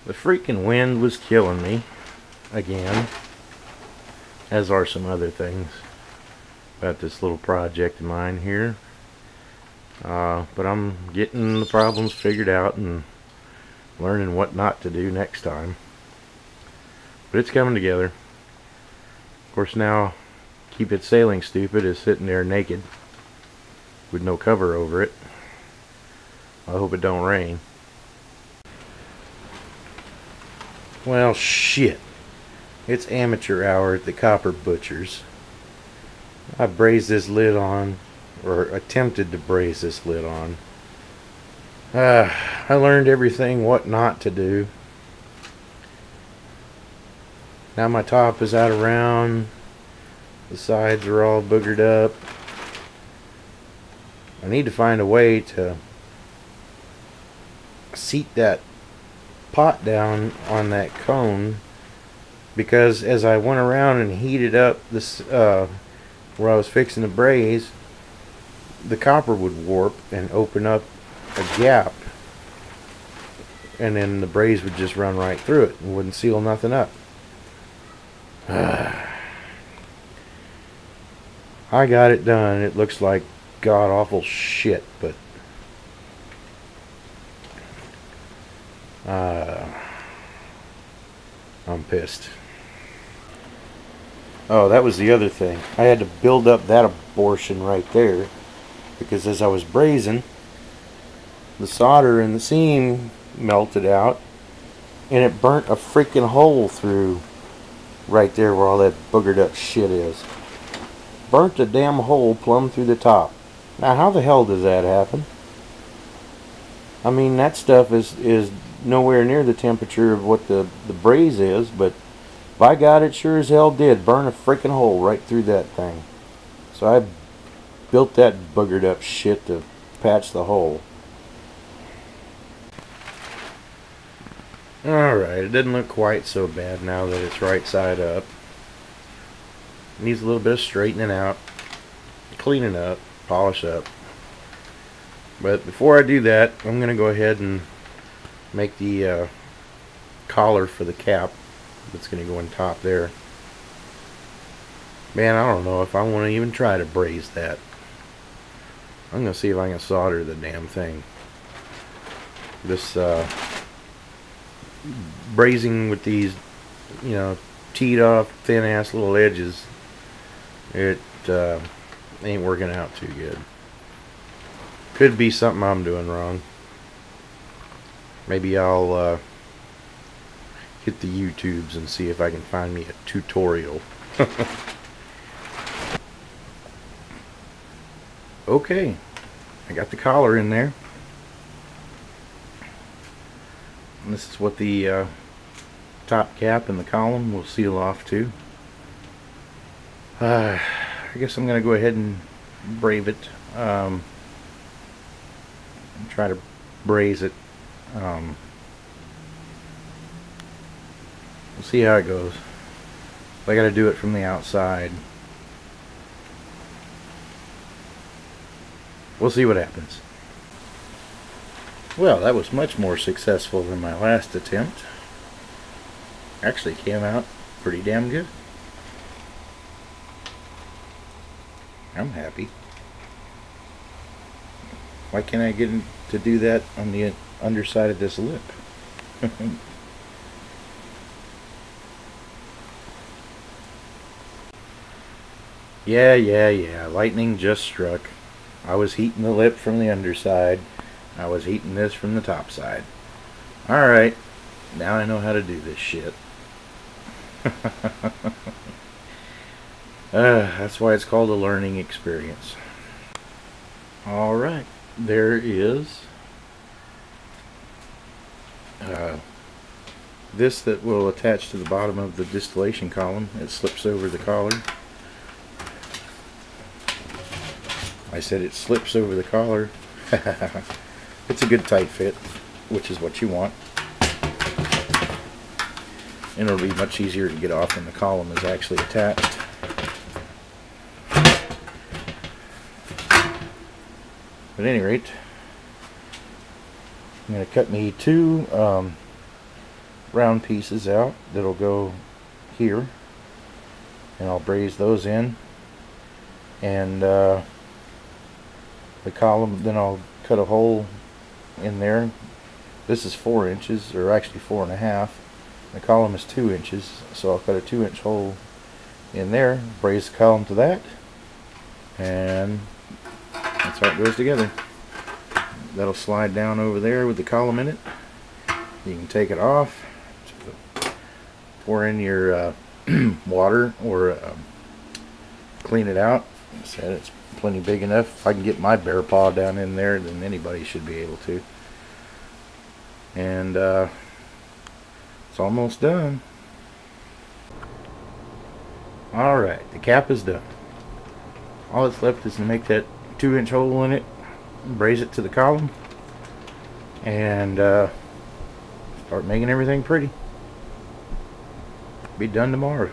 The freaking wind was killing me again, as are some other things about this little project of mine here. But I'm getting the problems figured out and learning what not to do next time. But it's coming together. Of course, now Keep It Sailing Stupid is sitting there naked with no cover over it. I hope it don't rain. Well, shit. It's amateur hour at the Copper Butcher's. I brazed this lid on, or attempted to braze this lid on. I learned everything what not to do. Now my top is out around. The sides are all boogered up. I need to find a way to seat that pot down on that cone, because as I went around and heated up this where I was fixing to braze, the copper would warp and open up a gap, and then the braze would just run right through it and wouldn't seal nothing up. I got it done. It looks like god awful shit, but I'm pissed. Oh, that was the other thing. I had to build up that abortion right there, because as I was brazing, the solder in the seam melted out and it burnt a freaking hole through right there where all that boogered up shit is. Burnt a damn hole plumb through the top. Now how the hell does that happen? I mean, that stuff is nowhere near the temperature of what the braze is, but by God, it sure as hell did burn a freaking hole right through that thing. So I built that boogered up shit to patch the hole. Alright, it doesn't look quite so bad now that it's right side up. It needs a little bit of straightening out, cleaning up, polish up. But before I do that, I'm going to go ahead and make the collar for the cap that's going to go on top there. Man, I don't know if I want to even try to braze that. I'm going to see if I can solder the damn thing. This brazing with these, you know, teed off thin ass little edges, it ain't working out too good. Could be something I'm doing wrong. Maybe I'll hit the YouTubes and see if I can find me a tutorial. Okay, I got the collar in there. And this is what the top cap and the column will seal off to. I guess I'm going to go ahead and brave it. Try to braze it. We'll see how it goes. I got to do it from the outside. We'll see what happens. Well, that was much more successful than my last attempt. Actually came out pretty damn good. I'm happy. Why can't I get him to do that on the underside of this lip? Yeah. Lightning just struck. I was heating the lip from the underside. I was heating this from the top side. Alright. Now I know how to do this shit. That's why it's called a learning experience. Alright. There is this that will attach to the bottom of the distillation column. It slips over the collar. I said it slips over the collar. It's a good tight fit, which is what you want. And it'll be much easier to get off when the column is actually attached. But at any rate, I'm going to cut me two round pieces out that'll go here, and I'll braze those in, and the column, then I'll cut a hole in there. This is 4 inches, or actually 4.5. The column is 2 inches, so I'll cut a 2-inch hole in there, braze the column to that, and that's how it goes together. That'll slide down over there with the column in it. You can take it off, pour in your water, or clean it out. I said it's plenty big enough. If I can get my bear paw down in there, then anybody should be able to. And it's almost done. Alright, the cap is done. All that's left is to make that 2-inch hole in it, braze it to the column, and start making everything pretty. Be done tomorrow.